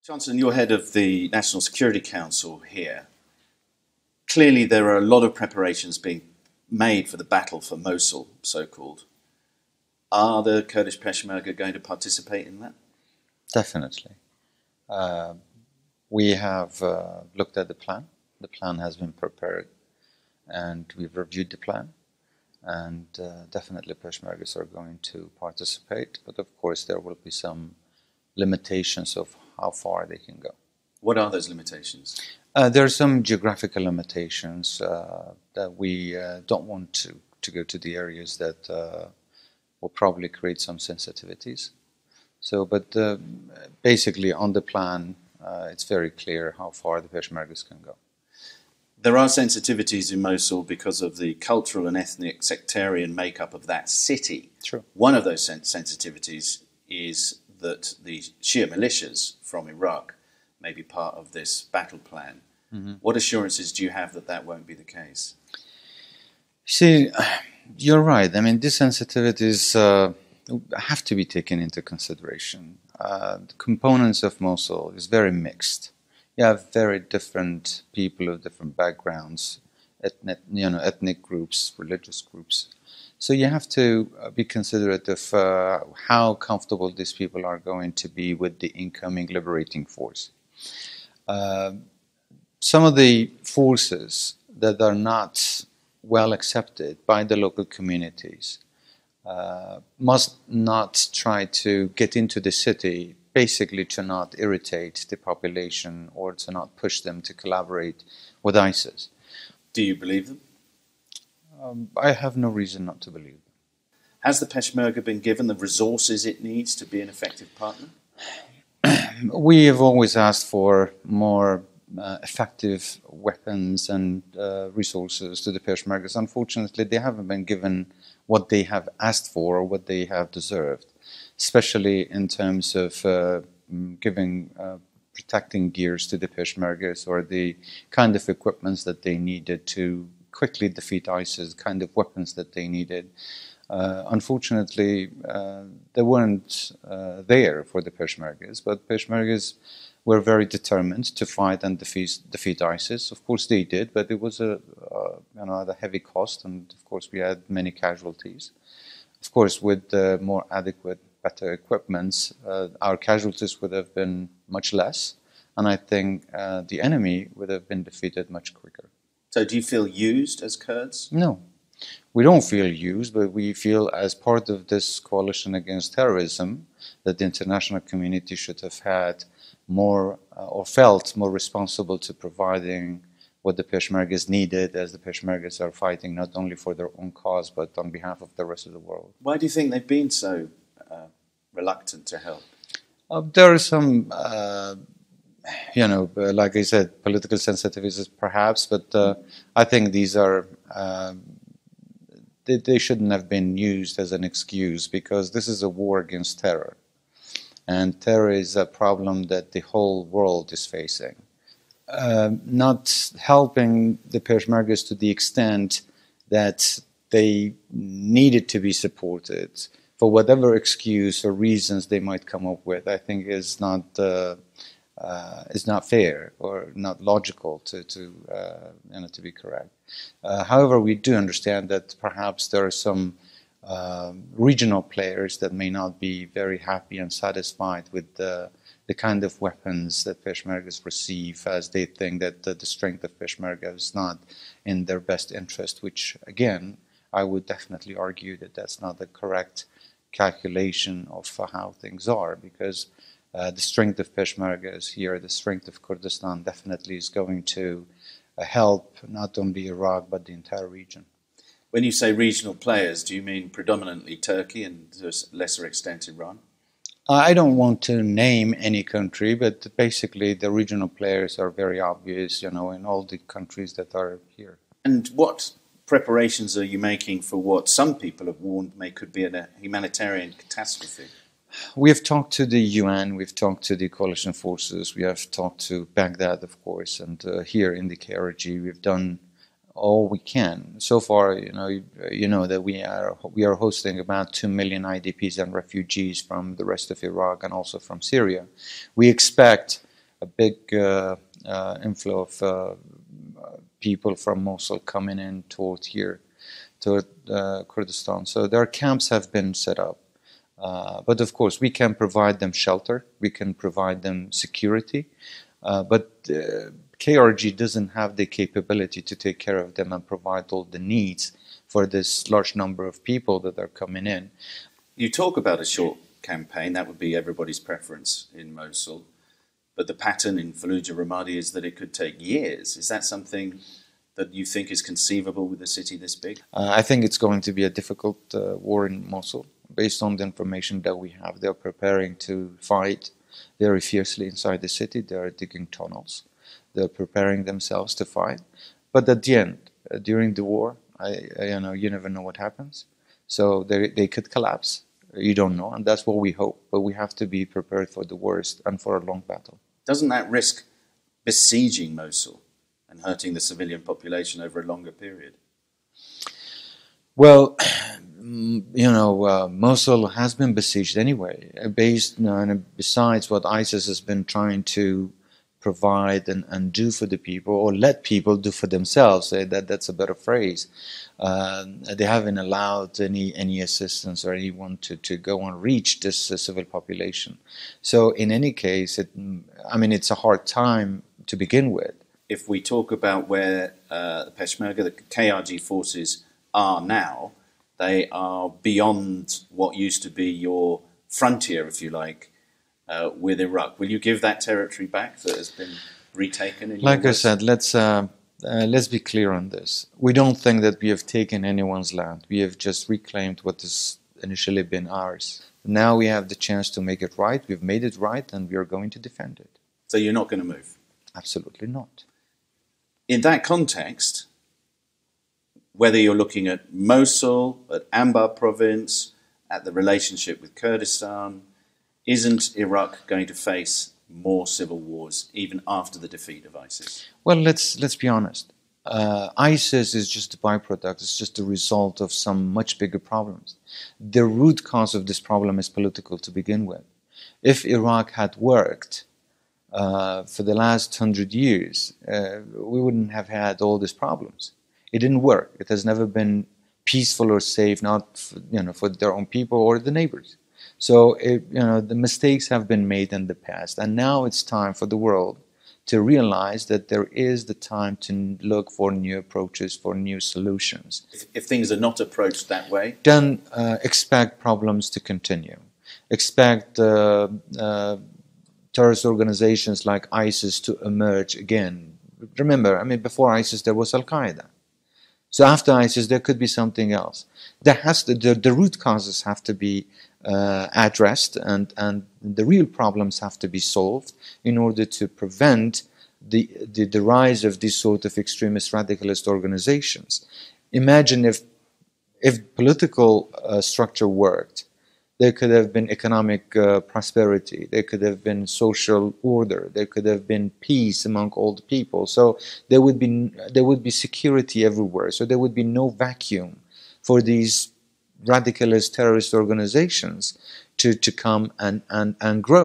Chancellor, you're head of the National Security Council here. Clearly there are a lot of preparations being made for the battle for Mosul, so-called. Are the Kurdish Peshmerga going to participate in that? Definitely. We have looked at the plan. The plan has been prepared and we've reviewed the plan. And definitely Peshmergas are going to participate. But of course there will be some limitations of how far they can go. What are those limitations? There are some geographical limitations that we don't want to go to the areas that will probably create some sensitivities. So, but basically on the plan, it's very clear how far the Peshmergas can go. There are sensitivities in Mosul because of the cultural and ethnic sectarian makeup of that city. True. One of those sensitivities is that the Shia militias from Iraq may be part of this battle plan. Mm-hmm. What assurances do you have that that won't be the case? See, you're right. I mean, these sensitivities have to be taken into consideration. The components of Mosul is very mixed. You have very different people of different backgrounds, ethnic groups, religious groups. So you have to be considerate of how comfortable these people are going to be with the incoming liberating force. Some of the forces that are not well accepted by the local communities must not try to get into the city, basically to not irritate the population or to not push them to collaborate with ISIS. Do you believe them? I have no reason not to believe them. Has the Peshmerga been given the resources it needs to be an effective partner? We have always asked for more effective weapons and resources to the Peshmergas. Unfortunately, they haven't been given what they have asked for or what they have deserved, especially in terms of giving protecting gears to the Peshmergas or the kind of equipments that they needed to quickly defeat ISIS, kind of weapons that they needed. Unfortunately, they weren't there for the Peshmergas, but Peshmergas were very determined to fight and defeat ISIS. Of course they did, but it was at a heavy cost, and of course we had many casualties. Of course, with more adequate, better equipments, our casualties would have been much less, and I think the enemy would have been defeated much quicker. So do you feel used as Kurds? No. We don't feel used, but we feel as part of this coalition against terrorism that the international community should have had more or felt more responsible to providing what the Peshmergas needed, as the Peshmergas are fighting not only for their own cause but on behalf of the rest of the world. Why do you think they've been so reluctant to help? There are some, like I said, political sensitivities perhaps, but I think these are, they shouldn't have been used as an excuse, because this is a war against terror. And terror is a problem that the whole world is facing. Not helping the Peshmergas to the extent that they needed to be supported for whatever excuse or reasons they might come up with, I think is not fair or not logical to be correct. However, we do understand that perhaps there are some regional players that may not be very happy and satisfied with the kind of weapons that Peshmergas receive, as they think that the strength of Peshmerga is not in their best interest, which again, I would definitely argue that that's not the correct calculation of how things are, because the strength of Peshmerga is here, the strength of Kurdistan definitely is going to help not only Iraq but the entire region. When you say regional players, do you mean predominantly Turkey and to a lesser extent Iran? I don't want to name any country, but basically the regional players are very obvious, in all the countries that are here. And what preparations are you making for what some people have warned could be a humanitarian catastrophe? We have talked to the UN, we've talked to the coalition forces, we have talked to Baghdad, of course, and here in the KRG we've done all we can. So far, you know that we are hosting about 2 million IDPs and refugees from the rest of Iraq and also from Syria. We expect a big inflow of people from Mosul coming in toward here, toward Kurdistan. So their camps have been set up. But of course, we can provide them shelter, we can provide them security, but KRG doesn't have the capability to take care of them and provide all the needs for this large number of people that are coming in. You talk about a short campaign, that would be everybody's preference in Mosul, but the pattern in Fallujah Ramadi is that it could take years. Is that something that you think is conceivable with a city this big? I think it's going to be a difficult war in Mosul. Based on the information that we have, they're preparing to fight very fiercely inside the city. They're digging tunnels. They're preparing themselves to fight. But at the end, during the war, you never know what happens. So they could collapse. You don't know, and that's what we hope. But we have to be prepared for the worst and for a long battle. Doesn't that risk besieging Mosul and hurting the civilian population over a longer period? Well, Mosul has been besieged anyway, besides what ISIS has been trying to provide and do for the people, or let people do for themselves. That's a better phrase. They haven't allowed any assistance or anyone to go and reach this civil population. So in any case, it's a hard time to begin with. If we talk about where the Peshmerga, the KRG forces are now, they are beyond what used to be your frontier, if you like, with Iraq. Will you give that territory back that has been retaken? Like I said, let's be clear on this. We don't think that we have taken anyone's land. We have just reclaimed what has initially been ours. Now we have the chance to make it right. We've made it right, and we are going to defend it. So you're not going to move? Absolutely not. In that context, whether you're looking at Mosul, at Anbar province, at the relationship with Kurdistan, isn't Iraq going to face more civil wars even after the defeat of ISIS? Well, let's be honest. ISIS is just a byproduct. It's just a result of some much bigger problems. The root cause of this problem is political to begin with. If Iraq had worked for the last 100 years, we wouldn't have had all these problems. It didn't work. It has never been peaceful or safe, not for their own people or the neighbors. So the mistakes have been made in the past, and now it's time for the world to realize that there is the time to look for new approaches, for new solutions. If things are not approached that way, then expect problems to continue. Expect terrorist organizations like ISIS to emerge again. Remember, before ISIS there was Al-Qaeda. So after ISIS, there could be something else. The root causes have to be addressed, and the real problems have to be solved in order to prevent the rise of these sort of extremist radicalist organizations. Imagine if political structure worked, there could have been economic prosperity, there could have been social order, there could have been peace among all the people. So there would be security everywhere. So there would be no vacuum for these radicalist terrorist organizations to come and grow.